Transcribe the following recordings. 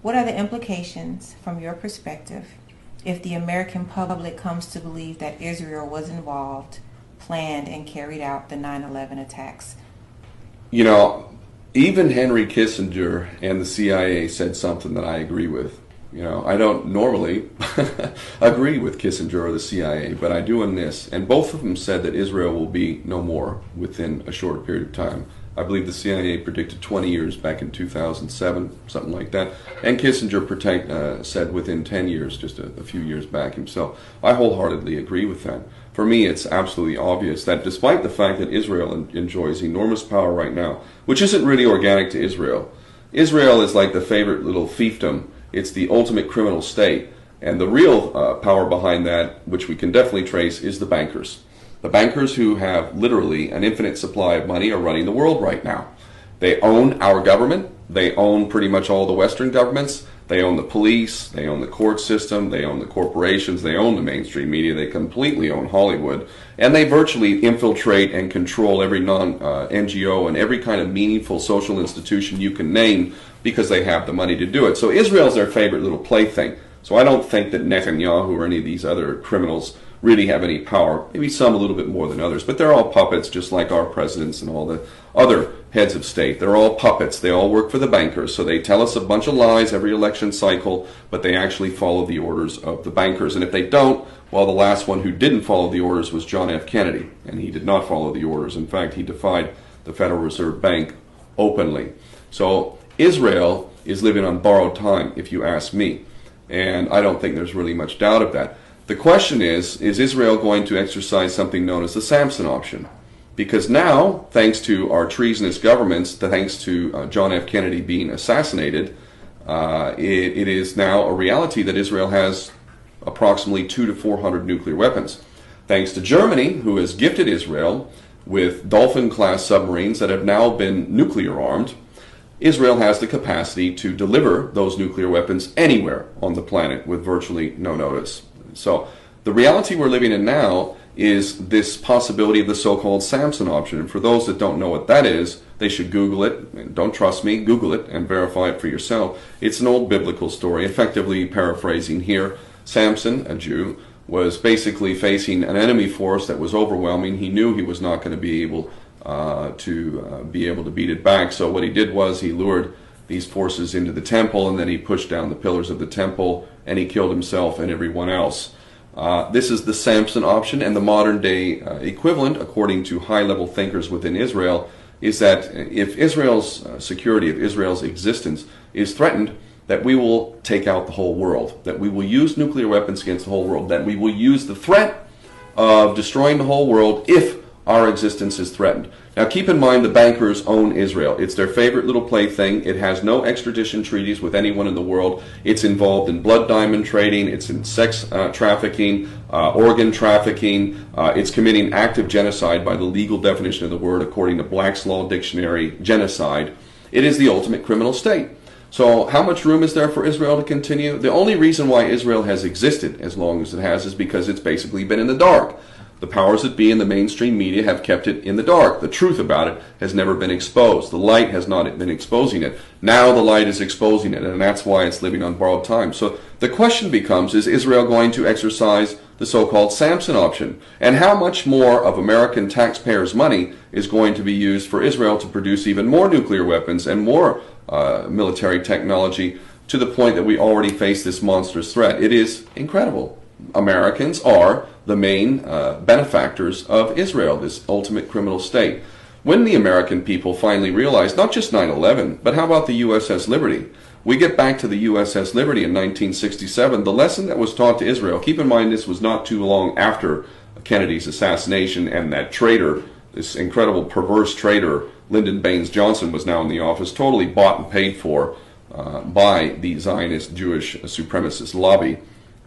What are the implications from your perspective if the American public comes to believe that Israel was involved, planned, and carried out the 9/11 attacks? You know, even Henry Kissinger and the CIA said something that I agree with. You know, I don't normally agree with Kissinger or the CIA, but I do in this. And both of them said that Israel will be no more within a short period of time. I believe the CIA predicted 20 years back in 2007, something like that. And Kissinger said within 10 years, just a few years back himself. I wholeheartedly agree with that. For me, it's absolutely obvious that despite the fact that Israel enjoys enormous power right now, which isn't really organic to Israel, Israel is like the favorite little fiefdom. It's the ultimate criminal state. And the real power behind that, which we can definitely trace, is the bankers. The bankers who have literally an infinite supply of money are running the world right now. They own our government. They own pretty much all the Western governments. They own the police. They own the court system. They own the corporations. They own the mainstream media. They completely own Hollywood. And they virtually infiltrate and control every non-NGO and every kind of meaningful social institution you can name because they have the money to do it. So Israel's their favorite little plaything. So I don't think that Netanyahu or any of these other criminals really have any power. Maybe some a little bit more than others, but they're all puppets, just like our presidents and all the other heads of state. They're all puppets. They all work for the bankers. So they tell us a bunch of lies every election cycle, but they actually follow the orders of the bankers. And if they don't, well, the last one who didn't follow the orders was John F. Kennedy, and he did not follow the orders. In fact, he defied the Federal Reserve Bank openly. So Israel is living on borrowed time, if you ask me. And I don't think there's really much doubt of that. The question is Israel going to exercise something known as the Samson option? Because now, thanks to our treasonous governments, thanks to John F. Kennedy being assassinated, it is now a reality that Israel has approximately 200 to 400 nuclear weapons. Thanks to Germany, who has gifted Israel with Dolphin-class submarines that have now been nuclear armed, Israel has the capacity to deliver those nuclear weapons anywhere on the planet with virtually no notice. So the reality we're living in now is this possibility of the so-called Samson option. And for those that don't know what that is, they should Google it. Don't trust me, Google it and verify it for yourself. It's an old biblical story, effectively paraphrasing here. Samson, a Jew, was basically facing an enemy force that was overwhelming. He knew he was not going to be able to beat it back. So what he did was he lured these forces into the temple, and then he pushed down the pillars of the temple, and he killed himself and everyone else. This is the Samson option, and the modern day equivalent, according to high-level thinkers within Israel, is that if Israel's security, if Israel's existence is threatened, that we will take out the whole world, that we will use nuclear weapons against the whole world, that we will use the threat of destroying the whole world if our existence is threatened. Now keep in mind the bankers own Israel. It's their favorite little plaything. It has no extradition treaties with anyone in the world. It's involved in blood diamond trading. It's in sex trafficking, organ trafficking. It's committing active genocide by the legal definition of the word according to Black's Law Dictionary, genocide. It is the ultimate criminal state. So how much room is there for Israel to continue? The only reason why Israel has existed as long as it has is because it's basically been in the dark. The powers that be in the mainstream media have kept it in the dark. The truth about it has never been exposed. The light has not been exposing it. Now the light is exposing it, and that's why it's living on borrowed time. So the question becomes, is Israel going to exercise the so-called Samson option? And how much more of American taxpayers' money is going to be used for Israel to produce even more nuclear weapons and more military technology to the point that we already face this monstrous threat? It is incredible. Americans are the main benefactors of Israel, this ultimate criminal state. When the American people finally realized not just 9/11, but how about the USS Liberty? We get back to the USS Liberty in 1967. The lesson that was taught to Israel, keep in mind this was not too long after Kennedy's assassination, and that traitor, this incredible perverse traitor, Lyndon Baines Johnson, was now in the office, totally bought and paid for by the Zionist Jewish supremacist lobby.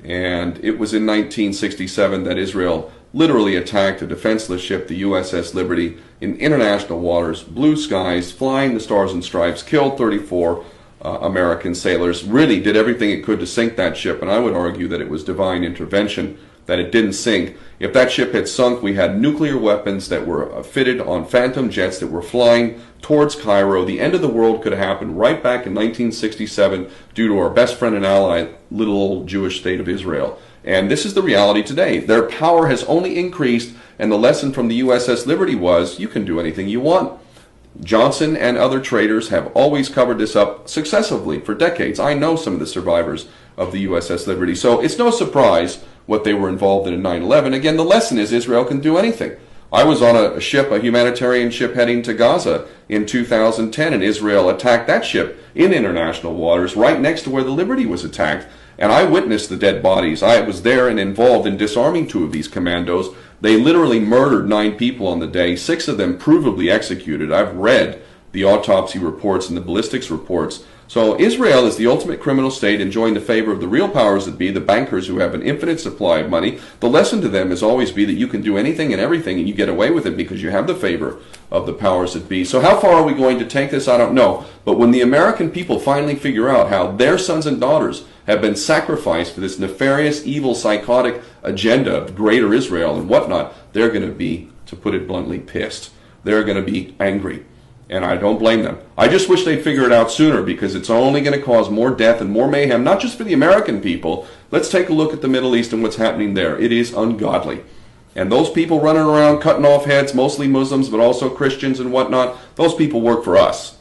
And it was in 1967 that Israel literally attacked a defenseless ship, the USS Liberty, in international waters, blue skies, flying the stars and stripes, killed 34 American sailors, really did everything it could to sink that ship, and I would argue that it was divine intervention. that it didn't sink. If that ship had sunk, we had nuclear weapons that were fitted on Phantom jets that were flying towards Cairo. The end of the world could have happened right back in 1967 due to our best friend and ally, little old Jewish state of Israel. And this is the reality today. Their power has only increased, and the lesson from the USS Liberty was, you can do anything you want. Johnson and other traders have always covered this up successively for decades. I know some of the survivors of the USS Liberty. So it's no surprise what they were involved in 9/11. Again, the lesson is Israel can do anything. I was on a ship, a humanitarian ship heading to Gaza in 2010, and Israel attacked that ship in international waters right next to where the Liberty was attacked. And I witnessed the dead bodies. I was there and involved in disarming 2 of these commandos. They literally murdered 9 people on the day, 6 of them provably executed. I've read the autopsy reports and the ballistics reports. So Israel is the ultimate criminal state, enjoying the favor of the real powers that be, the bankers who have an infinite supply of money. The lesson to them is always be that you can do anything and everything and you get away with it because you have the favor of the powers that be. So how far are we going to take this? I don't know. But when the American people finally figure out how their sons and daughters have been sacrificed for this nefarious, evil, psychotic agenda of greater Israel and whatnot, they're going to be, to put it bluntly, pissed. They're going to be angry. And I don't blame them. I just wish they'd figure it out sooner, because it's only going to cause more death and more mayhem, not just for the American people. Let's take a look at the Middle East and what's happening there. It is ungodly. And those people running around cutting off heads, mostly Muslims, but also Christians and whatnot, those people work for us.